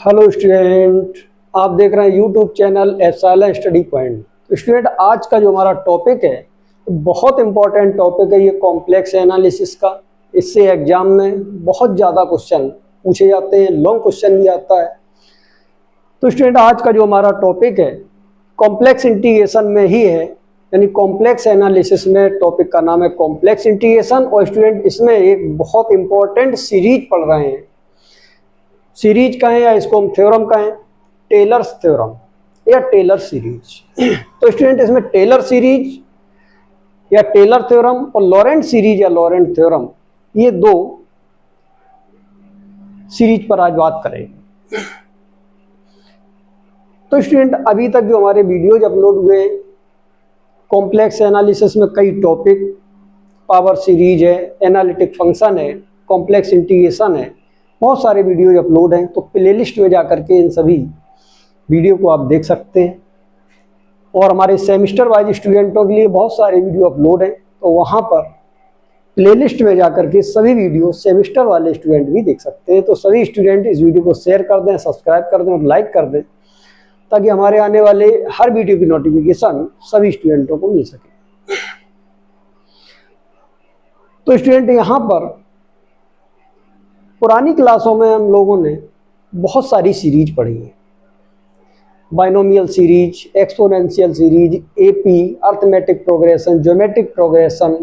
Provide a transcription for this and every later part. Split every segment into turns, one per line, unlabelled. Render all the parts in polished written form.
Hello student, आप देख रहे हैं यूट्यूब चैनल एफसाइला स्टडी पॉइंट। तो स्टूडेंट, आज का जो हमारा टॉपिक है बहुत इंपॉर्टेंट टॉपिक है ये कॉम्प्लेक्स एनालिसिस का। इससे एग्जाम में बहुत ज़्यादा क्वेश्चन पूछे जाते हैं, लॉन्ग क्वेश्चन भी आता है। तो स्टूडेंट, आज का जो हमारा टॉपिक है कॉम्प्लेक्स इंटीग्रेशन में ही है, यानी कॉम्प्लेक्स एनालिसिस में टॉपिक का नाम है कॉम्प्लेक्स इंटीग्रेशन। और स्टूडेंट, इसमें एक बहुत इंपॉर्टेंट सीरीज पढ़ रहे हैं। सीरीज कहें या इसको हम थ्योरम कहें, टेलर्स थ्योरम या टेलर सीरीज। तो स्टूडेंट, इसमें टेलर सीरीज या टेलर थ्योरम और लॉरेंट सीरीज या लॉरेंट थ्योरम, ये दो सीरीज पर आज बात करेंगे। तो स्टूडेंट, अभी तक जो हमारे वीडियोज अपलोड हुए कॉम्प्लेक्स एनालिसिस में कई टॉपिक, पावर सीरीज है, एनालिटिक फंक्शन है, कॉम्प्लेक्स इंटीग्रेशन है, बहुत सारे वीडियोज अपलोड हैं। तो प्लेलिस्ट में जाकर के इन सभी वीडियो को आप देख सकते हैं। और हमारे सेमिस्टर वाइज स्टूडेंटों के लिए बहुत सारे वीडियो अपलोड हैं, तो वहाँ पर प्लेलिस्ट में जाकर के सभी वीडियो सेमिस्टर वाले स्टूडेंट भी देख सकते हैं। तो सभी स्टूडेंट इस वीडियो को शेयर कर दें, सब्सक्राइब कर दें और लाइक कर दें, ताकि हमारे आने वाले हर वीडियो की नोटिफिकेशन सभी स्टूडेंटों को मिल सके। तो स्टूडेंट, यहाँ पर पुरानी क्लासों में हम लोगों ने बहुत सारी सीरीज पढ़ी है। Binomial series, exponential series, AP, arithmetic progression, geometric progression,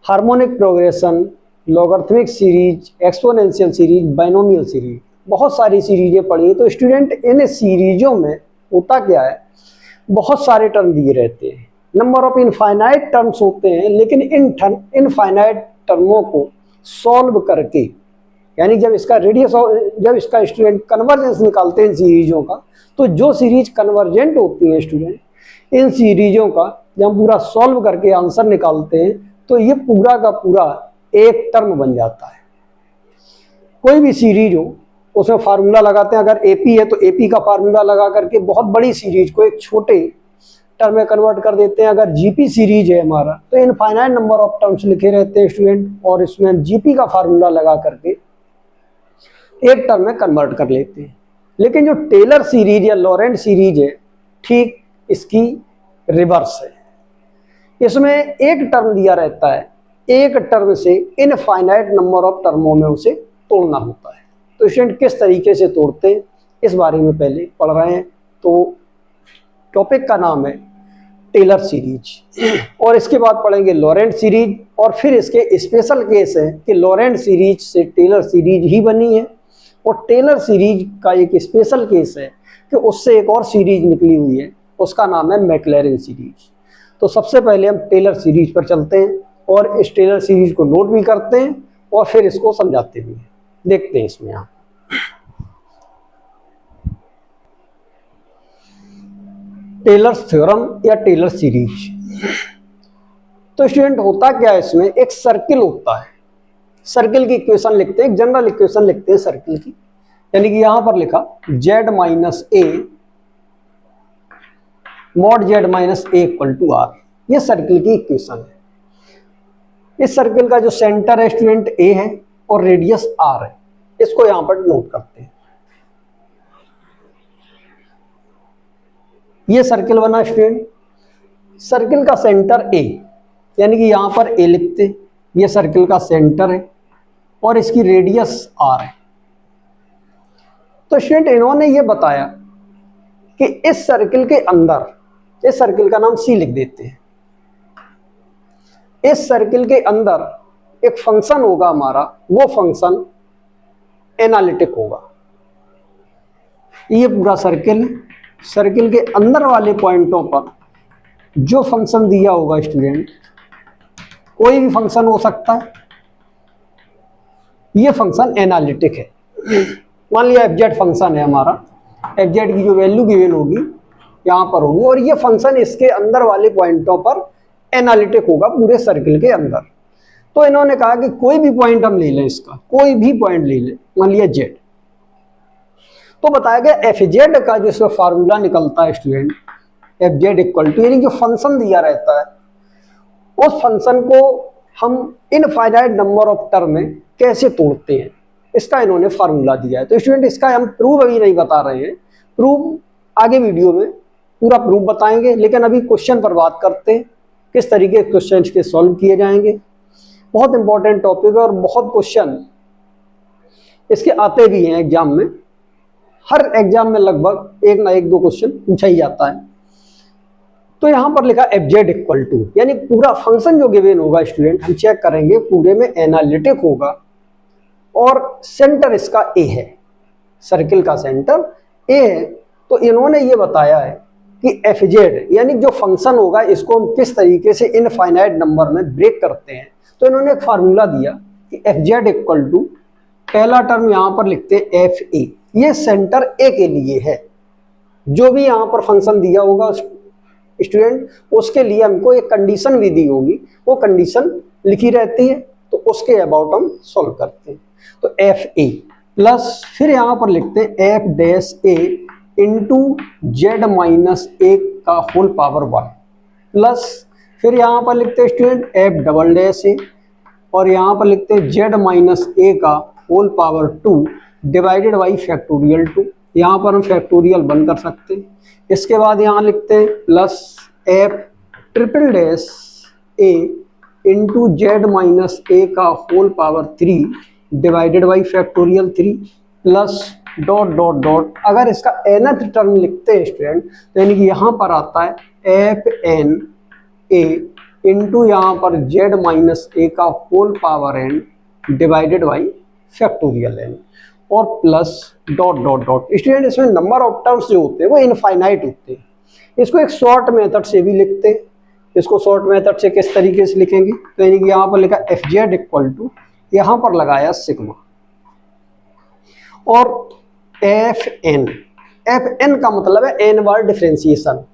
harmonic progression, logarithmic series, exponential series, binomial series, बहुत सारी सीरीजें पढ़ी है। तो स्टूडेंट, इन सीरीजों में होता क्या है, बहुत सारे टर्म दिए रहते हैं, नंबर ऑफ इनफाइनाइट टर्म्स होते हैं, लेकिन इन इनफाइनाइट टर्मों को सॉल्व करके, यानी जब इसका स्टूडेंट कन्वर्जेंस निकालते हैं इन सीरीजों का, तो जो सीरीज कन्वर्जेंट होती है स्टूडेंट, इन सीरीजों का जब हम पूरा सॉल्व करके आंसर निकालते हैं तो ये पूरा का पूरा एक टर्म बन जाता है। कोई भी सीरीज हो उसमें फार्मूला लगाते हैं, अगर एपी है तो एपी का फार्मूला लगा करके बहुत बड़ी सीरीज को एक छोटे टर्म में कन्वर्ट कर देते हैं। अगर जीपी सीरीज है हमारा तो इनफाइनाइट नंबर ऑफ टर्म्स लिखे रहते हैं स्टूडेंट, और इसमें जीपी का फार्मूला लगा करके एक टर्म में कन्वर्ट कर लेते हैं। लेकिन जो टेलर सीरीज या लॉरेंट सीरीज है, ठीक इसकी रिवर्स है। इसमें एक टर्म दिया रहता है, एक टर्म से इनफाइनाइट नंबर ऑफ टर्मों में उसे तोड़ना होता है। तो स्टूडेंट, किस तरीके से तोड़ते हैं इस बारे में पहले पढ़ रहे हैं। तो टॉपिक का नाम है टेलर सीरीज, और इसके बाद पढ़ेंगे लॉरेंट सीरीज, और फिर इसके स्पेशल केस है कि लॉरेंट सीरीज से टेलर सीरीज ही बनी है, और टेलर सीरीज का एक स्पेशल केस है कि उससे एक और सीरीज निकली हुई है, उसका नाम है मैक्लैरेन सीरीज। तो सबसे पहले हम टेलर सीरीज पर चलते हैं और इस टेलर सीरीज को नोट भी करते हैं और फिर इसको समझाते भी हैं। देखते हैं इसमें आप टेलर्स थ्योरम या टेलर सीरीज। तो स्टूडेंट, होता क्या है, इसमें एक सर्किल होता है। सर्किल की इक्वेशन लिखते हैं, एक जनरल इक्वेशन लिखते हैं सर्किल की, यानी कि यहां पर लिखा z minus A mod z minus A equal to R, ये सर्किल की इक्वेशन है। इस सर्किल का जो सेंटर है स्टूडेंट ए है और रेडियस आर है, इसको यहां पर नोट करते हैं। ये सर्किल बना स्टूडेंट, सर्किल का सेंटर ए, यानी कि यहां पर ए लिखते, ये सर्किल का सेंटर है और इसकी रेडियस आर है। तो स्टूडेंट, इन्होंने ये बताया कि इस सर्किल के अंदर, इस सर्किल का नाम सी लिख देते हैं, इस सर्किल के अंदर एक फंक्शन होगा हमारा, वो फंक्शन एनालिटिक होगा। ये पूरा सर्किल है, सर्किल के अंदर वाले पॉइंटों पर जो फंक्शन दिया होगा स्टूडेंट, कोई भी फंक्शन हो सकता है, ये फंक्शन एनालिटिक है। मान लिया एफजेड फंक्शन है हमारा, एफजेड की जो वैल्यू गिवन होगी यहाँ पर होगी, और ये फंक्शन इसके अंदर वाले पॉइंटों पर एनालिटिक होगा पूरे सर्किल के अंदर। तो इन्होंने कहा कि कोई भी पॉइंट हम ले लें, इसका कोई भी पॉइंट ले लें, मान लिया जेड, तो बताया गया एफ जेड का जो इसका फार्मूला निकलता है student, F Z equal to, यानी जो फंक्शन दिया रहता है उस फंक्शन को हम इनफाइनाइट नंबर ऑफ टर्म में कैसे तोड़ते हैं, इसका इन्होंने फार्मूला दिया है। तो स्टूडेंट इसका हम प्रूफ अभी नहीं बता रहे हैं, प्रूफ आगे वीडियो में पूरा प्रूफ बताएंगे, लेकिन अभी क्वेश्चन पर बात करते हैं किस तरीके के क्वेश्चन के सॉल्व किए जाएंगे। बहुत इंपॉर्टेंट टॉपिक है और बहुत क्वेश्चन इसके आते भी हैं एग्जाम में, हर एग्जाम में लगभग एक ना एक दो क्वेश्चन पूछा ही जाता है। तो यहां पर लिखा एफ जेड इक्वल टू, यानी पूरा फंक्शन जो गिवन होगा स्टूडेंट हम चेक करेंगे, पूरे में एनालिटिक होगा और सेंटर इसका ए है, सर्किल का सेंटर ए है। तो इन्होंने ये बताया है कि एफ जेड यानी जो फंक्शन होगा इसको हम किस तरीके से इनफाइनाइट नंबर में ब्रेक करते हैं। तो इन्होंने एक फार्मूला दिया कि एफ जेड इक्वल टू, पहला टर्म यहां पर लिखते हैं एफ ए, ये सेंटर ए के लिए है। जो भी यहां पर फंक्शन दिया होगा स्टूडेंट उसके लिए हमको एक कंडीशन भी दी होगी, वो कंडीशन लिखी रहती है, तो उसके अबाउट हम सॉल्व करते हैं। तो एफ ए प्लस फिर यहां पर लिखते हैं F dash A into Z minus A का होल पावर 1 प्लस फिर यहां पर लिखते हैं student F double dash A और यहां पर लिखते हैं जेड माइनस ए का whole power 2 divided by factorial 2, यहाँ पर हम फैक्टोरियल 1 कर सकते हैं। इसके बाद यहाँ लिखते हैं plus F triple dash A into Z minus A का whole power 3 divided by factorial 3 plus dot dot dot. अगर इसका nth टर्म लिखते हैं स्टूडेंट तो यानी कि यहाँ पर आता है एफ एन ए इंटू यहाँ पर जेड माइनस ए का whole power n divided by factorial n और plus dot dot dot. Student इसमें नंबर ऑफ टर्म्स जो होते हैं वो इनफाइनाइट होते हैं। इसको एक शॉर्ट मेथड से भी लिखते हैं। इसको शॉर्ट मेथड से किस तरीके से लिखेंगे तो यानी कि यहाँ पर लिखा एफ जेड इक्वल टू, यहाँ पर लगाया सिग्मा और एफ एन का मतलब है एन बार डिफ्रेंसिएशन,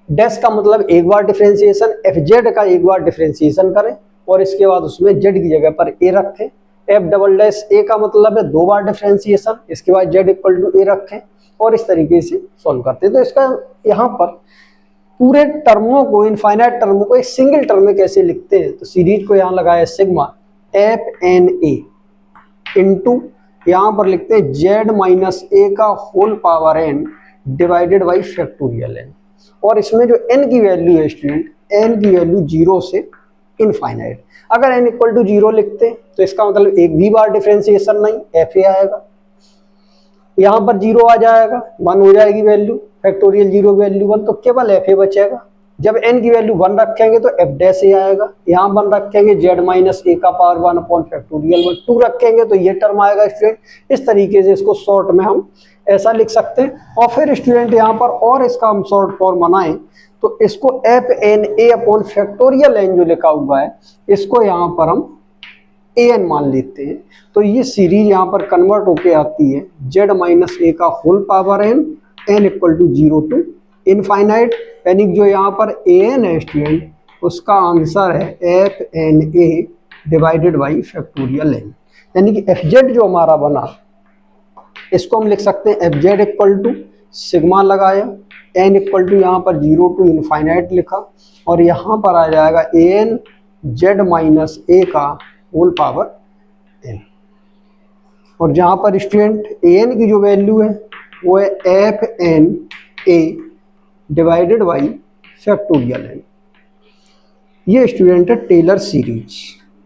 डैश का मतलब एक बार डिफ्रेंसिएशन, एफ जेड का एक बार डिफ्रेंसिएशन करें और इसके बाद उसमें जेड की जगह पर ए रखें। एफ डबल डैश ए का मतलब है 2 बार डिफ्रेंसिएशन, इसके बाद जेड इक्वल टू ए रखें और इस तरीके से सॉल्व करते हैं। तो इसका यहाँ पर पूरे टर्मों को, इनफाइनाइट टर्मों को एक सिंगल टर्म में कैसे लिखते हैं तो सीरीज को यहाँ लगाया sigma F N A into यहाँ पर लिखते हैं जेड माइनस ए का whole power n divided by factorial n और इसमें जो n की वैल्यू है स्टूडेंट, n की वैल्यू 0 से इनफाइनाइट। अगर n इक्वल टू 0 लिखते हैं तो इसका मतलब एक भी बार डिफरेंशिएशन नहीं, एफ ए आएगा, यहाँ पर 0 आ जाएगा, 1 हो जाएगी वैल्यू, फैक्टोरियल 0 वैल्यू 1, तो केवल एफ ए बचेगा। जब n की वैल्यू 1 रखेंगे तो एफ डैश ए आएगा, यहाँ 1 रखेंगे जेड माइनस ए का पावर 1 अपॉन फैक्टोरियल 1, 2 रखेंगे तो ये टर्म आएगा स्टूडेंट। इस तरीके से इसको शॉर्ट में हम ऐसा लिख सकते हैं। और फिर स्टूडेंट यहाँ पर और इसका हम शॉर्ट फॉर्म बनाएं तो इसको F N A upon factorial N जो लिखा हुआ है इसको यहाँ पर हम ए एन मान लेते हैं। तो ये सीरीज यहाँ पर कन्वर्ट होके आती है जेड माइनस ए का whole power N, N equal to 0 to infinite, यानी जो यहाँ पर ए एन है स्टूडेंट उसका आंसर है F N A divided by factorial N. यानी कि एफ जेड जो हमारा बना इसको हम लिख सकते हैं F Z equal to sigma लगाया, एन इक्वल टू यहाँ पर 0 टू इनफाइनाइट लिखा और यहाँ पर आ जाएगा A N Z minus A का होल पावर एन और जहाँ पर स्टूडेंट ए एन की जो वैल्यू है वो है F N A divided by factorial N. ये स्टूडेंट है टेलर सीरीज।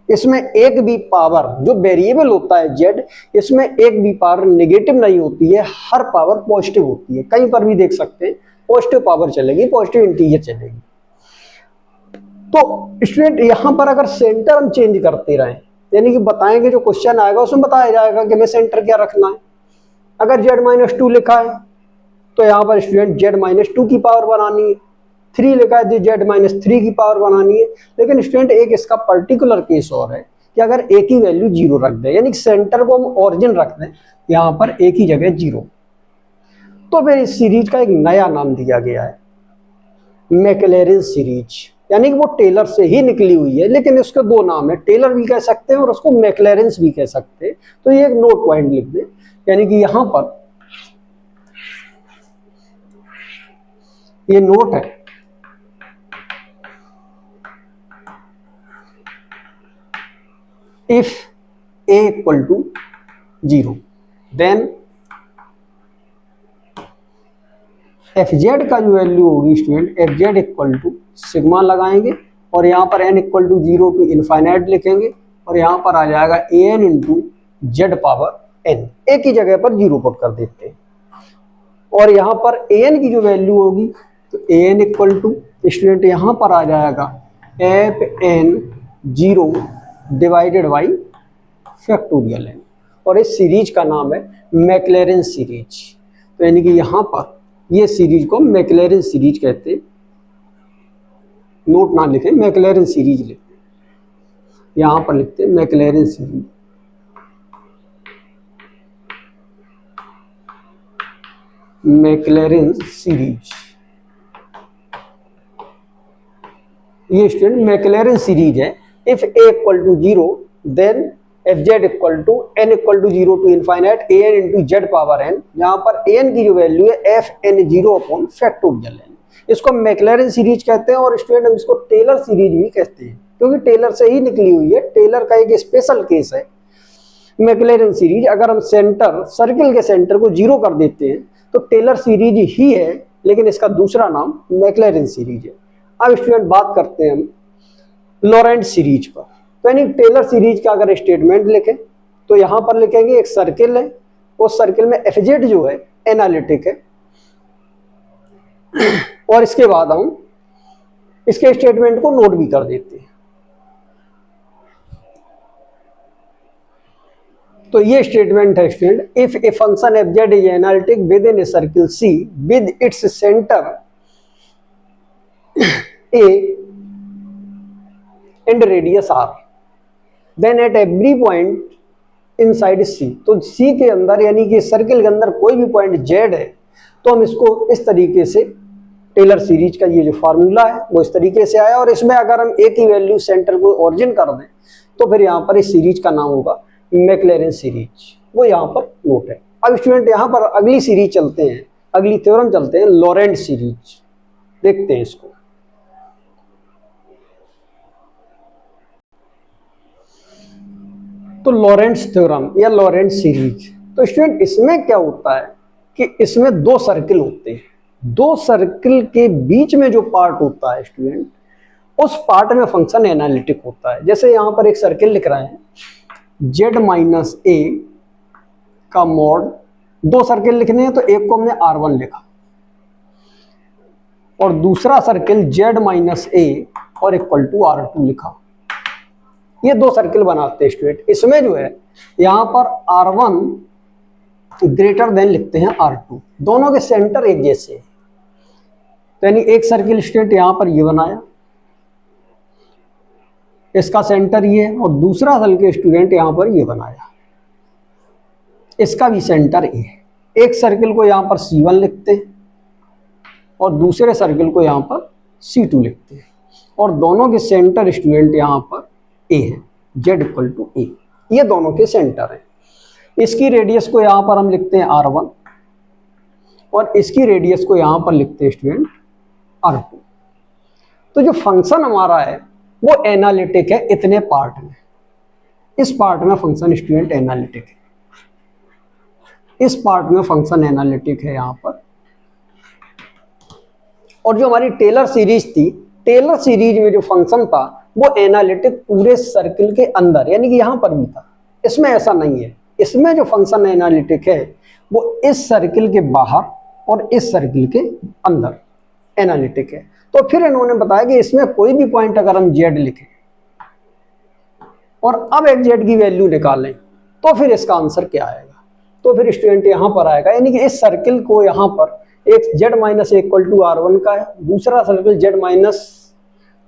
इसमें एक भी पावर जो वेरिएबल होता है जेड, इसमें एक भी पावर नेगेटिव नहीं होती है, हर पावर पॉजिटिव होती है। कहीं पर भी देख सकते हैं पॉजिटिव पावर चलेगी, पॉजिटिव इंटीजर चलेगी। तो स्टूडेंट यहाँ पर अगर सेंटर हम चेंज करते रहें, यानी कि बताएंगे जो क्वेश्चन आएगा उसमें बताया जाएगा कि हमें सेंटर क्या रखना है। अगर जेड माइनस 2 लिखा है तो यहाँ पर स्टूडेंट जेड माइनस 2 की पावर बनानी है, 3 लिखा है तो जेड माइनस 3 की पावर बनानी है। लेकिन स्टूडेंट एक इसका पर्टिकुलर केस और है कि अगर ए की वैल्यू 0 रख दें, यानी सेंटर को हम ओरिजिन रख दें यहाँ पर ए की जगह 0, तो फिर इस सीरीज का एक नया नाम दिया गया है मैक्लेरिन सीरीज, यानी कि वो टेलर से ही निकली हुई है, लेकिन इसके 2 नाम है, टेलर भी कह सकते हैं और उसको मैक्लेरिन भी कह सकते हैं। तो ये एक नोट पॉइंट लिख दें, यानी कि यहाँ पर ये नोट है if A equal to 0, then F Z का जो वैल्यू होगी student, F Z equal to sigma लगाएंगे और यहाँ पर N equal to 0 to infinite लिखेंगे और यहाँ पर आ जाएगा A N into Z power N, एक ही जगह पर 0 पुट कर देते हैं। और यहाँ पर ए एन की जो वैल्यू होगी तो A N equal to student यहाँ पर आ जाएगा F N 0 divided by factorial N, और इस सीरीज का नाम है मैक्लेरेन सीरीज। तो यानी कि यहाँ पर ये सीरीज को मैक्लेरेन सीरीज कहते हैं, नोट ना लिखें, मैक्लेरेन सीरीज लिखते हैं, यहाँ पर लिखते हैं मैक्लेरेन सीरीज। मैक्लेरेन सीरीज, ये स्टूडेंट मैक्लेरेन सीरीज है। If A equal to 0 then F Z equal to N equal to 0 to infinite A N into Z power N, यहाँ पर ए एन की जो वैल्यू है F N 0 upon factorial N, इसको Maclaurin series कहते हैं। और स्टूडेंट हम इसको टेलर सीरीज भी कहते हैं क्योंकि टेलर से ही निकली हुई है, टेलर का एक स्पेशल केस है मैक्लेरेन सीरीज। अगर हम सेंटर सर्किल के सेंटर को 0 कर देते हैं तो टेलर सीरीज ही है, लेकिन इसका दूसरा नाम मैक्लेरेन सीरीज है। अब स्टूडेंट बात करते हैं हम लॉरेंट सीरीज पर। तो यानी टेलर सीरीज का अगर स्टेटमेंट लिखें तो यहाँ पर लिखेंगे एक सर्किल है, उस सर्किल में एफ जेड जो है एनालिटिक है, और इसके बाद हम इसके स्टेटमेंट को नोट भी कर देते हैं। तो ये स्टेटमेंट है student, if a function F Z is analytic within a circle C with its centre A and radius R, then at every point inside C, तो सी के अंदर यानी कि सर्किल के अंदर कोई भी पॉइंट जेड है तो हम इसको इस तरीके से, टेलर सीरीज का ये जो फार्मूला है वो इस तरीके से आया। और इसमें अगर हम एक ही वैल्यू सेंटर को ओरिजिन कर दें तो फिर यहाँ पर इस सीरीज का नाम होगा मैक्लेरेन सीरीज, वो यहाँ पर नोट है। अब स्टूडेंट यहाँ पर अगली सीरीज चलते हैं, अगली थ्योरम चलते हैं, लॉरेंट सीरीज, देखते हैं इसको। तो लॉरेंट्स थ्योरम या लॉरेंट सीरीज, तो स्टूडेंट इसमें क्या होता है कि इसमें दो सर्किल होते हैं, दो सर्किल के बीच में जो पार्ट होता है स्टूडेंट, उस पार्ट में फंक्शन एनालिटिक होता है। जैसे यहाँ पर एक सर्किल लिख रहे हैं z माइनस ए का मॉड, दो सर्किल लिखने हैं तो एक को हमने R1 लिखा और दूसरा सर्किल z माइनस ए और इक्वल टू R2 लिखा। ये दो सर्किल बनाते हैं स्टूडेंट। इसमें जो है यहाँ पर R1 ग्रेटर देन लिखते हैं R2, दोनों के सेंटर एक जैसे हैं। तो यानी एक सर्किल स्टूडेंट यहाँ पर ये बनाया, इसका सेंटर ये है, और दूसरा सर्किल स्टूडेंट यहाँ पर ये बनाया, इसका भी सेंटर ए है। एक सर्किल को यहाँ पर C1 लिखते हैं और दूसरे सर्किल को यहाँ पर C2 लिखते हैं, और दोनों के सेंटर स्टूडेंट यहाँ पर ए है, z इक्वल टू ए, ये दोनों के सेंटर हैं। इसकी रेडियस को यहाँ पर हम लिखते हैं R1 और इसकी रेडियस को यहाँ पर लिखते हैं स्टूडेंट R2। तो जो फंक्शन हमारा है वो एनालिटिक है इतने पार्ट में, इस पार्ट में फंक्शन स्टूडेंट एनालिटिक है, इस पार्ट में फंक्शन एनालिटिक है यहाँ पर। और जो हमारी टेलर सीरीज थी, टेलर सीरीज में जो फंक्शन था वो एनालिटिक पूरे सर्किल के अंदर, यानी कि यहाँ पर भी था, इसमें ऐसा नहीं है। इसमें जो फंक्शन एनालिटिक है वो इस सर्किल के बाहर और इस सर्किल के अंदर एनालिटिक है। तो फिर इन्होंने बताया कि इसमें कोई भी पॉइंट अगर हम z लिखें और अब एक z की वैल्यू निकालें तो फिर इसका आंसर क्या आएगा। तो फिर स्टूडेंट यहाँ पर आएगा, यानी कि इस सर्किल को यहाँ पर एक z minus A equal to R1 का है, दूसरा circle z minus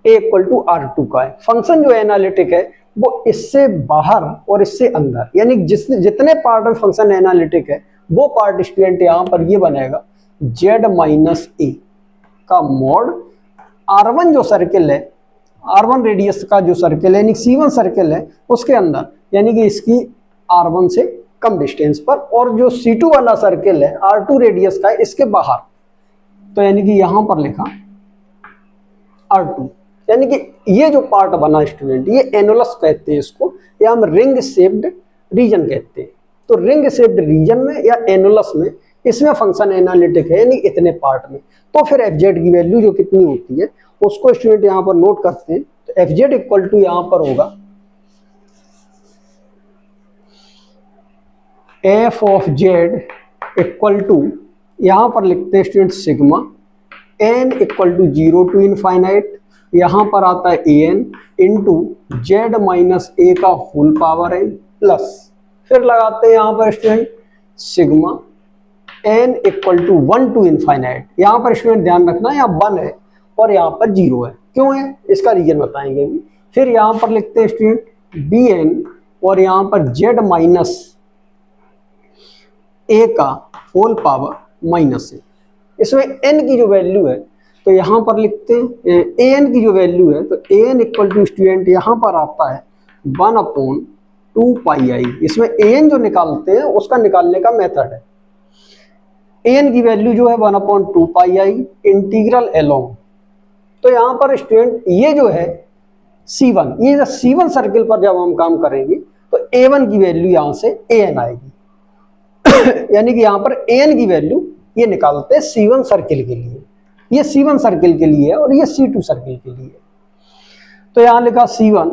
A equal to R2 का है। फंक्शन जो एनालिटिक है वो इससे बाहर और इससे अंदर, यानी जितने पार्ट में फंक्शन एनालिटिक है वो पार्ट स्टूडेंट यहाँ पर ये बनेगा z माइनस ए का मॉड R1 जो सर्किल है, R1 रेडियस का जो सर्किल है, यानी C1 सर्किल है उसके अंदर, यानी कि इसकी R1 से कम डिस्टेंस पर, और जो C2 वाला सर्किल है R2 रेडियस का है इसके बाहर। तो यानी कि यहाँ पर लिखा R2, यानी कि ये जो पार्ट बना स्टूडेंट, ये एनुलस कहते हैं इसको, या हम रिंग शेप्ड रीजन कहते हैं। तो रिंग शेप्ड रीजन में या एनुलस में इसमें फंक्शन एनालिटिक है, यानी इतने पार्ट में। तो फिर एफ जेड की वैल्यू जो कितनी होती है उसको स्टूडेंट यहाँ पर नोट करते हैं। तो एफ जेड इक्वल टू यहाँ पर होगा F of Z equal to, यहाँ पर लिखते हैं student sigma N equal to 0 to infinite, यहाँ पर आता है A N into Z minus A का होल पावर एन प्लस, फिर लगाते हैं यहाँ पर student sigma N equal to 1 to infinite. यहाँ पर स्टूडेंट ध्यान रखना यहाँ 1 है और यहाँ पर 0 है, क्यों है इसका रीजन बताएंगे अभी। फिर यहाँ पर लिखते हैं स्टूडेंट बी एन और यहाँ पर जेड माइनस ए का होल पावर माइनस है। इसमें एन की जो वैल्यू है तो यहाँ पर लिखते हैं ए एन की जो वैल्यू है, तो A N equal to student यहाँ पर आता है 1/2 पाई आई। इसमें ए एन जो निकालते हैं उसका निकालने का मेथड है। ए एन की वैल्यू जो है 1/2 पाई आई इंटीग्रल एलोंग, तो यहाँ पर स्टूडेंट ये जो है C1, ये C1 सर्किल पर जब हम काम करेंगे तो A1 की वैल्यू यहाँ से AN आएगी यानी कि यहाँ पर AN की वैल्यू ये निकालते हैं C1 सर्किल के लिए, ये C1 सर्किल के लिए है और ये C2 सर्किल के लिए। तो यहाँ लिखा C1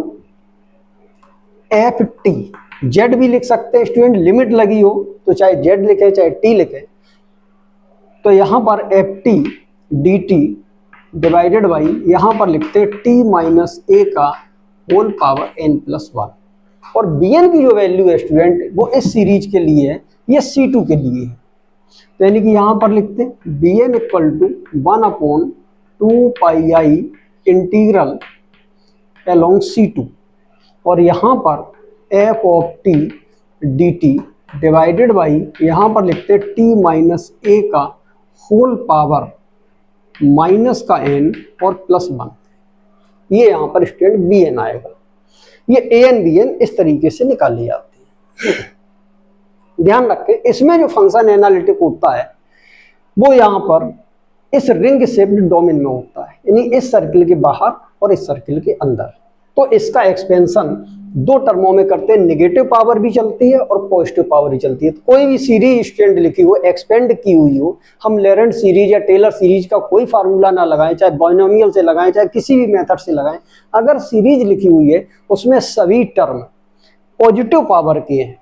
FT, Z भी लिख सकते हैं स्टूडेंट, लिमिट लगी हो तो चाहे Z लिखे चाहे T लिखे। तो यहाँ पर FT DT डिवाइडेड बाई यहाँ पर लिखते हैं T माइनस A का होल पावर n प्लस 1, और Bn की जो वैल्यू है स्टूडेंट वो इस सीरीज के लिए है, ये C2 के लिए है। तो यानी कि यहाँ पर लिखते हैं Bn equal to 1/2 pi I integral along C2, और यहाँ पर f of t dt divided by यहाँ पर लिखते हैं T माइनस A का होल पावर माइनस का n और प्लस 1, ये यहाँ पर स्टूडेंट Bn आएगा। ये An Bn इस तरीके से निकाली जाती है। ध्यान रखें इसमें जो फंक्शन एनालिटिक होता है वो यहाँ पर इस रिंग शेप्ड डोमेन में होता है, यानी इस सर्किल के बाहर और इस सर्किल के अंदर। तो इसका एक्सपेंशन दो टर्मों में करते हैं, नेगेटिव पावर भी चलती है और पॉजिटिव पावर भी चलती है। तो कोई भी सीरीज स्टूडेंट लिखी हो, एक्सपेंड की हुई हो, हम लेरेंट सीरीज या टेलर सीरीज का कोई फार्मूला ना लगाएं, चाहे बाइनोमियल से लगाएं चाहे किसी भी मेथड से लगाएं, अगर सीरीज लिखी हुई है उसमें सभी टर्म पॉजिटिव पावर के हैं,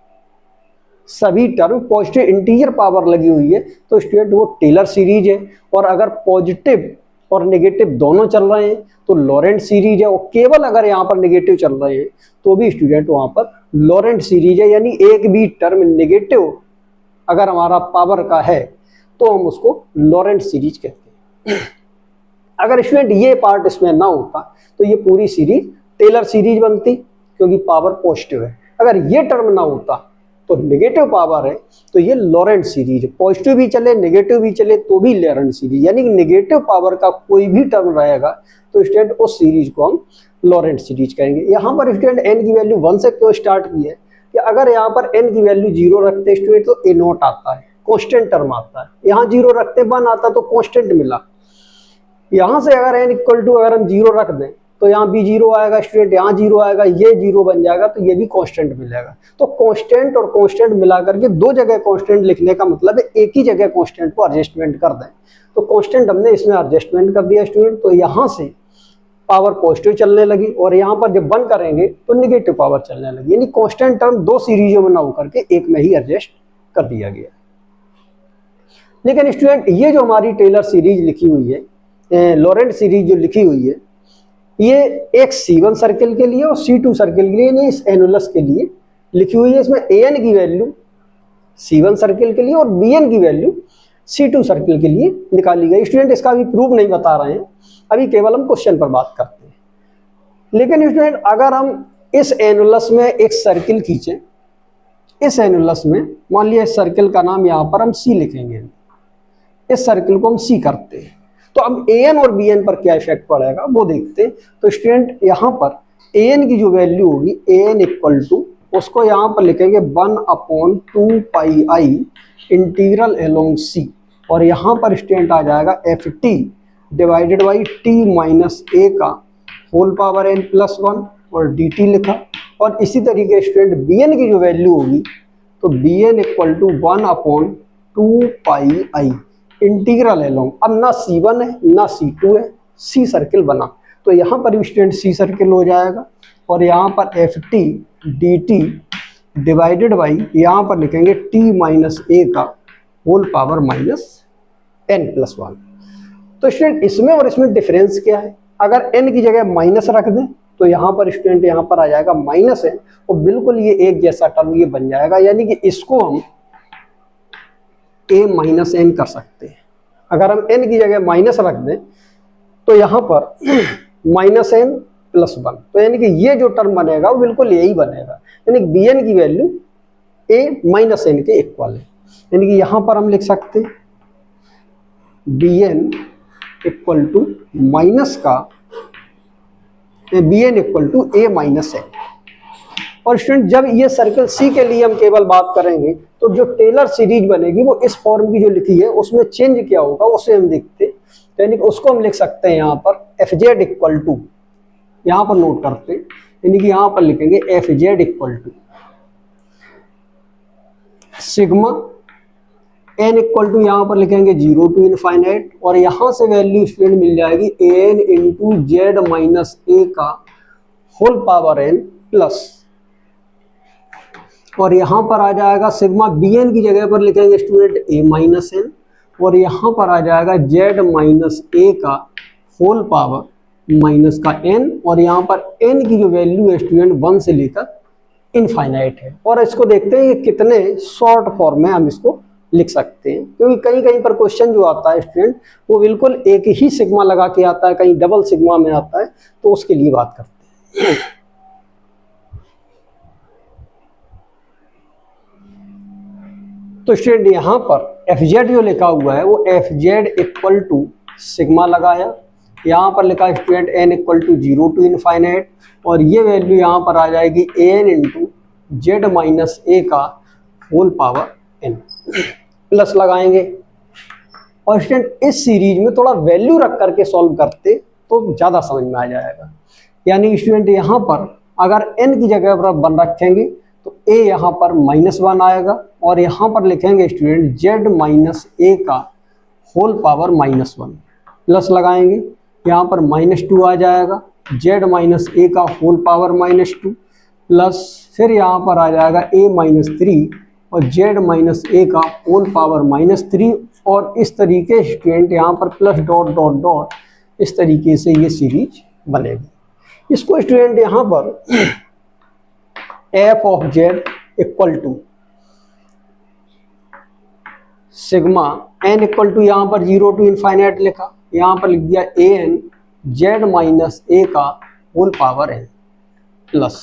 सभी टर्म पॉजिटिव इंटीजर पावर लगी हुई है, तो स्टूडेंट वो टेलर सीरीज है। और अगर पॉजिटिव और नेगेटिव दोनों चल रहे हैं तो लॉरेंट सीरीज है, और केवल अगर यहाँ पर नेगेटिव चल रहे हैं तो भी स्टूडेंट वहाँ पर लॉरेंट सीरीज है, यानी एक भी टर्म नेगेटिव अगर हमारा पावर का है तो हम उसको लॉरेंट सीरीज कहते हैं। अगर स्टूडेंट ये पार्ट इसमें ना होता तो ये पूरी सीरीज टेलर सीरीज बनती, क्योंकि पावर पॉजिटिव है। अगर ये टर्म ना होता तो नेगेटिव पावर है तो ये लॉरेंट सीरीज है, पॉजिटिव भी चले नेगेटिव भी चले तो भी लॉरेंट सीरीज, यानी कि नेगेटिव पावर का कोई भी टर्म रहेगा तो स्टूडेंट उस सीरीज को हम लॉरेंट सीरीज कहेंगे। यहाँ पर स्टूडेंट n की वैल्यू 1 से क्यों स्टार्ट की है कि अगर यहाँ पर n की वैल्यू 0 रखते स्टूडेंट तो a0 आता है, कांस्टेंट टर्म आता है। यहाँ 0 रखते 1 आता तो कांस्टेंट मिला। यहाँ से अगर n इक्वल टू अगर हम 0 रख दें तो यहाँ भी 0 आएगा स्टूडेंट, यहाँ 0 आएगा, ये 0 बन जाएगा, तो ये भी कांस्टेंट मिलेगा। तो कांस्टेंट और कांस्टेंट मिला करके दो जगह कांस्टेंट लिखने का मतलब है एक ही जगह कांस्टेंट को एडजस्टमेंट कर दें। तो कांस्टेंट हमने इसमें एडजस्टमेंट कर दिया स्टूडेंट, तो यहाँ से पावर पॉजिटिव चलने लगी और यहाँ पर जब बंद करेंगे तो निगेटिव पावर चलने लगी, यानी कांस्टेंट टर्म दो सीरीजों में ना होकर के एक में ही एडजस्ट कर दिया गया। लेकिन स्टूडेंट ये जो हमारी टेलर सीरीज लिखी हुई है, लॉरेंट सीरीज जो लिखी हुई है, ये एक C1 सर्किल के लिए और C2 सर्किल के लिए, यानी इस एनुलस के लिए लिखी हुई है। इसमें AN की वैल्यू C1 सर्किल के लिए और BN की वैल्यू C2 सर्किल के लिए निकाली गई। स्टूडेंट इसका अभी प्रूफ नहीं बता रहे हैं, अभी केवल हम क्वेश्चन पर बात करते हैं। लेकिन स्टूडेंट अगर हम इस एनुलस में एक सर्किल खींचें, इस एनुलस में मान लिया इस सर्किल का नाम यहाँ पर हम C लिखेंगे, इस सर्किल को हम C करते हैं, तो अब AN और BN पर क्या इफेक्ट पड़ेगा वो देखते हैं। तो स्टूडेंट यहाँ पर AN की जो वैल्यू होगी AN इक्वल टू, उसको यहाँ पर लिखेंगे 1/2 pi I integral along C, और यहाँ पर स्टूडेंट आ जाएगा FT divided by T minus A का होल पावर n+1 और DT लिखा। और इसी तरीके स्टूडेंट BN की जो वैल्यू होगी तो B N equal to 1/2 pi, integral है लॉन्ग। अब ना C1 है ना C2 है, सी सर्किल बना, तो यहाँ पर स्टूडेंट सी सर्किल हो जाएगा और यहाँ पर F T D T divided by यहाँ पर लिखेंगे t माइनस ए का होल पावर माइनस n+1। तो स्टूडेंट इसमें और इसमें डिफरेंस क्या है? अगर n की जगह माइनस रख दें तो यहाँ पर स्टूडेंट यहाँ पर आ जाएगा माइनस है, और बिल्कुल ये एक जैसा टर्म ये बन जाएगा, यानी कि इसको हम a माइनस n कर सकते हैं। अगर हम n की जगह माइनस रख दें तो यहाँ पर -n+1, तो यानी कि ये जो टर्म बनेगा वो बिल्कुल यही बनेगा, यानी कि bn की वैल्यू a माइनस n के इक्वल है। यानी कि यहाँ पर हम लिख सकते हैं bn इक्वल टू माइनस का bn equal to a minus n। और स्टूडेंट जब ये सर्कल C के लिए हम केवल बात करेंगे तो जो टेलर सीरीज बनेगी वो इस फॉर्म की जो लिखी है उसमें चेंज क्या होगा उसे हम देखते, तो यानी कि उसको हम लिख सकते हैं यहाँ पर fz इक्वल टू, यहाँ पर नोट करते हैं, यानी कि यहाँ पर लिखेंगे fz equal to sigma n equal to यहाँ पर लिखेंगे 0 टू इनफाइनाइट, और यहाँ से वैल्यू स्टूडेंट मिल जाएगी an into Z minus A का होल पावर n प्लस, और यहाँ पर आ जाएगा सिग्मा bn की जगह पर लिखेंगे स्टूडेंट a माइनस n, और यहाँ पर आ जाएगा z माइनस a का होल पावर माइनस का n, और यहाँ पर n की जो वैल्यू है स्टूडेंट 1 से लेकर इनफाइनाइट है। और इसको देखते हैं कि कितने शॉर्ट फॉर्म में हम इसको लिख सकते हैं, क्योंकि कहीं कहीं पर क्वेश्चन जो आता है स्टूडेंट वो बिल्कुल एक ही सिग्मा लगा के आता है, कहीं डबल सिग्मा में आता है, तो उसके लिए बात करते हैं। तो स्टूडेंट यहाँ पर fz जो लिखा हुआ है वो fz इक्वल टू सिग्मा लगाया, यहाँ पर लिखा student n equal to 0 to infinite, और ये वैल्यू यहाँ पर आ जाएगी an into Z minus A का होल पावर n प्लस लगाएंगे। और स्टूडेंट इस सीरीज में थोड़ा वैल्यू रख करके सॉल्व करते तो ज़्यादा समझ में आ जाएगा, यानी स्टूडेंट यहाँ पर अगर n की जगह पर 1 रखेंगे तो a यहाँ पर -1 आएगा, और यहाँ पर लिखेंगे स्टूडेंट z माइनस ए का होल पावर -1 प्लस लगाएंगे, यहाँ पर -2 आ जाएगा, z माइनस ए का होल पावर -2 प्लस, फिर यहाँ पर आ जाएगा a माइनस 3 और z माइनस ए का होल पावर -3, और इस तरीके स्टूडेंट यहाँ पर प्लस डॉट डॉट डॉट इस तरीके से ये सीरीज बनेगी। इसको स्टूडेंट यहाँ पर f of z equal to sigma n equal to यहाँ पर 0 टू इनफाइनाइट लिखा, यहाँ पर लिख दिया an z माइनस ए का whole power n plus.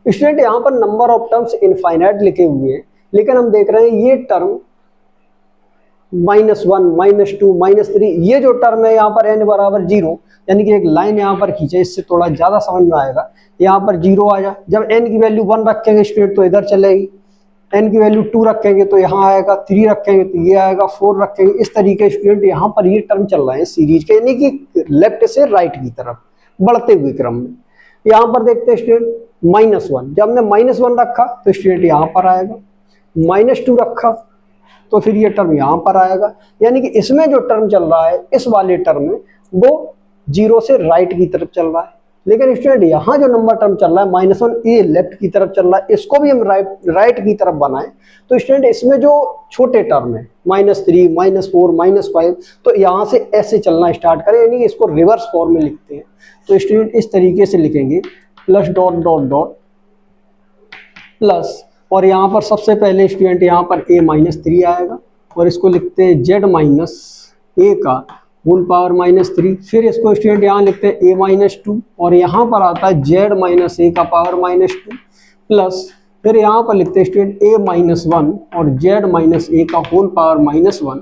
Student यहाँ पर नंबर ऑफ टर्म्स इनफाइनाइट लिखे हुए हैं, लेकिन हम देख रहे हैं ये टर्म -1 -2 -3, ये जो टर्म है यहाँ पर n बराबर 0, यानी कि एक लाइन यहाँ पर खींचे, इससे थोड़ा ज़्यादा समझ में आएगा। यहाँ पर 0 आ जाए, जब n की वैल्यू 1 रखेंगे स्टूडेंट तो इधर चलेगी, n की वैल्यू 2 रखेंगे तो यहाँ आएगा, 3 रखेंगे तो ये आएगा, 4 रखेंगे, इस तरीके स्टूडेंट यहाँ पर ये टर्म चल रहे हैं सीरीज के, यानी कि लेफ्ट से राइट की तरफ बढ़ते हुए क्रम में। यहाँ पर देखते हैं स्टूडेंट -1, जब हमने -1 रखा तो स्टूडेंट यहाँ पर आएगा, -2 रखा तो फिर ये टर्म यहाँ पर आएगा, यानी कि इसमें जो टर्म चल रहा है इस वाले टर्म में वो 0 से राइट की तरफ चल रहा है, लेकिन स्टूडेंट यहाँ जो नंबर टर्म चल रहा है -1 ये लेफ्ट की तरफ चल रहा है, इसको भी हम राइट की तरफ बनाएं तो स्टूडेंट इसमें जो छोटे टर्म है -3 -4 -5, तो यहाँ से ऐसे चलना स्टार्ट करें, यानी कि इसको रिवर्स फॉर्म में लिखते हैं। तो स्टूडेंट इस तरीके से लिखेंगे plus dot dot dot plus, और यहाँ पर सबसे पहले स्टूडेंट यहाँ पर a माइनस 3 आएगा, और इसको लिखते हैं z माइनस ए का होल पावर -3, फिर इसको स्टूडेंट यहाँ लिखते हैं a माइनस 2, और यहाँ पर आता है z माइनस ए का पावर -2 प्लस, फिर यहाँ पर लिखते हैं स्टूडेंट a माइनस 1 और z माइनस ए का होल पावर -1।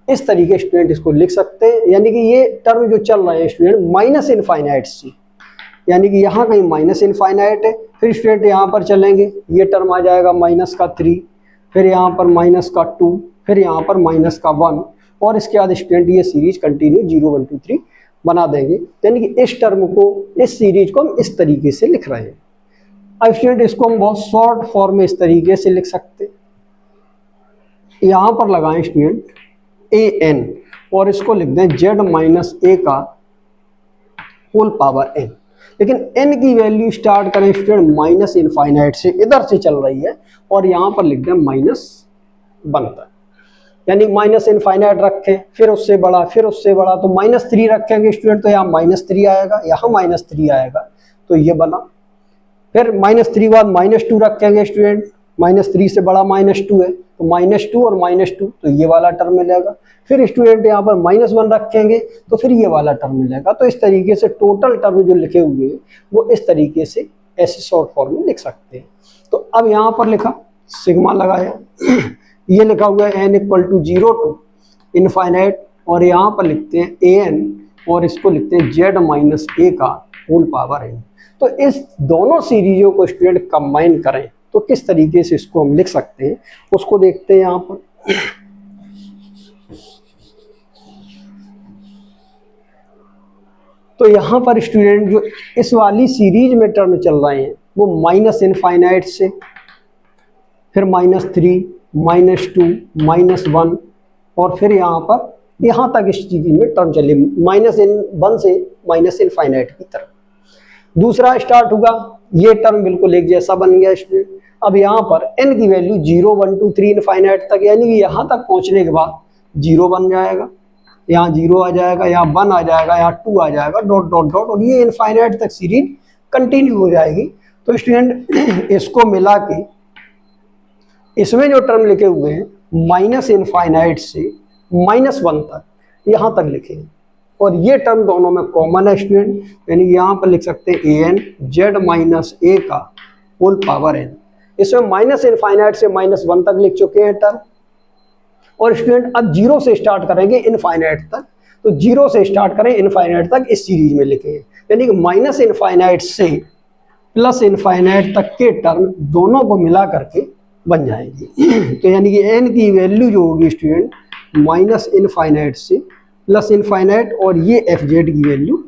इस तरीके स्टूडेंट इसको लिख सकते हैं, यानी कि ये टर्म जो चल रहे हैं स्टूडेंट माइनस इनफाइनाइट से, यानी कि यहाँ कहीं माइनस इनफाइनाइट है, फिर स्टूडेंट यहाँ पर चलेंगे, ये टर्म आ जाएगा -3, फिर यहाँ पर -2, फिर यहाँ पर -1, और इसके बाद स्टूडेंट ये सीरीज कंटिन्यू 0 1 2 3 बना देंगे, यानी कि इस टर्म को, इस सीरीज को हम इस तरीके से लिख रहे हैं। अब स्टूडेंट इसको हम बहुत शॉर्ट फॉर्म में इस तरीके से लिख सकते हैं, यहाँ पर लगाएं स्टूडेंट ए एन और इसको लिख दें जेड माइनस ए का होल पावर एन। लेकिन n की वैल्यू स्टार्ट करें स्टूडेंट माइनस इनफाइनाइट से, इधर से चल रही है और यहाँ पर लिख दें माइनस बनता है, यानी माइनस इनफाइनाइट रखें फिर उससे बड़ा फिर उससे बड़ा, तो -3 रखेंगे स्टूडेंट तो यहाँ -3 आएगा, यहाँ -3 आएगा तो ये बना। फिर -3 के बाद -2 रखेंगे स्टूडेंट, -3 से बड़ा -2 है तो -2 और -2 तो ये वाला टर्म मिलेगा। फिर स्टूडेंट यहाँ पर -1 रखेंगे तो फिर ये वाला टर्म मिलेगा। तो इस तरीके से टोटल टर्म जो लिखे हुए हैं वो इस तरीके से ऐसे शॉर्ट फॉर्म में लिख सकते हैं। तो अब यहाँ पर लिखा सिग्मा लगाया ये लिखा हुआ है n = 0 टू इनफाइनाइट और यहाँ पर लिखते हैं an और इसको लिखते हैं z माइनस ए का होल पावर n। तो इस दोनों सीरीजों को स्टूडेंट कंबाइन करें तो किस तरीके से इसको हम लिख सकते हैं उसको देखते हैं यहाँ पर। तो यहाँ पर स्टूडेंट जो इस वाली सीरीज में टर्म चल रहे हैं वो माइनस इनफाइनाइट से फिर -3 -2 -1 और फिर यहाँ तक इस चीज में टर्म चले -1 से माइनस इनफाइनाइट की तरफ। दूसरा स्टार्ट हुआ, ये टर्म बिल्कुल एक जैसा बन गया स्टूडेंट। अब यहाँ पर n की वैल्यू 0 1 2 3 इनफाइनाइट तक, यानी कि यहाँ तक पहुँचने के बाद 0 बन जाएगा, यहाँ 0 आ जाएगा, यहाँ 1 आ जाएगा, यहाँ 2 आ जाएगा, डॉट डॉट डॉट, और ये इनफाइनाइट तक सीरीज कंटिन्यू हो जाएगी। तो स्टूडेंट इसको मिला के इसमें जो टर्म लिखे हुए हैं माइनस इनफाइनाइट से -1 तक यहाँ तक लिखे और ये टर्म दोनों में कॉमन है स्टूडेंट, यानी यहाँ पर लिख सकते हैं an z माइनस ए का होल पावर n। इसमें माइनस इनफाइनाइट से -1 तक लिख चुके हैं टर्म और स्टूडेंट अब 0 से स्टार्ट करेंगे इनफाइनाइट तक, तो 0 से स्टार्ट करें इनफाइनाइट तक इस सीरीज में लिखे हैं, यानी कि माइनस इनफाइनाइट से प्लस इनफाइनाइट तक के टर्म दोनों को मिला करके बन जाएंगी। तो यानी कि n की वैल्यू जो होगी स्टूडेंट माइनस इनफाइनाइट से प्लस इनफाइनाइट और ये एफ जेड की वैल्यू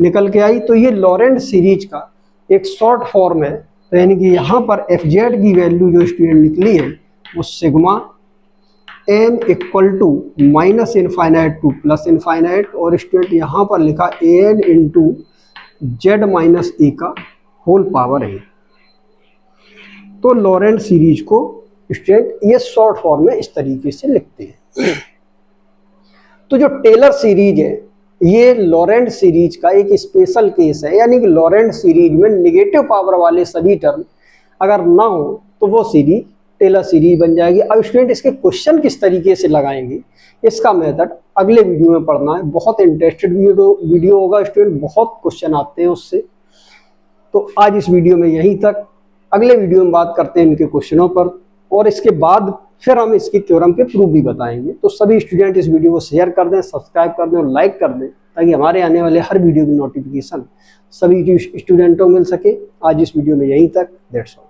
निकल के आई। तो ये लॉरेंट सीरीज का एक शॉर्ट फॉर्म है। तो यानी कि यहाँ पर एफ जेड की वैल्यू जो स्टूडेंट निकली है वो sigma n = minus infinite two plus infinite और स्टूडेंट यहाँ पर लिखा an × z माइनस ए का होल पावर है। तो लॉरेंट सीरीज को स्टूडेंट ये शॉर्ट फॉर्म में इस तरीके से लिखते हैं। तो जो टेलर सीरीज है ये लॉरेंट सीरीज का एक स्पेशल केस है, यानी कि लॉरेंट सीरीज में नेगेटिव पावर वाले सभी टर्म अगर ना हो तो वो सीरीज टेलर सीरीज बन जाएगी। अब स्टूडेंट इसके क्वेश्चन किस तरीके से लगाएंगे इसका मेथड अगले वीडियो में पढ़ना है। बहुत इंटरेस्टेड वीडियो होगा स्टूडेंट, बहुत क्वेश्चन आते हैं उससे। तो आज इस वीडियो में यहीं तक, अगले वीडियो में बात करते हैं इनके क्वेश्चनों पर और इसके बाद फिर हम इसकी थ्योरम के प्रूफ भी बताएंगे। तो सभी स्टूडेंट इस वीडियो को शेयर कर दें, सब्सक्राइब कर दें और लाइक कर दें ताकि हमारे आने वाले हर वीडियो की नोटिफिकेशन सभी स्टूडेंटों को मिल सके। आज इस वीडियो में यहीं तक, दैट्स ऑल।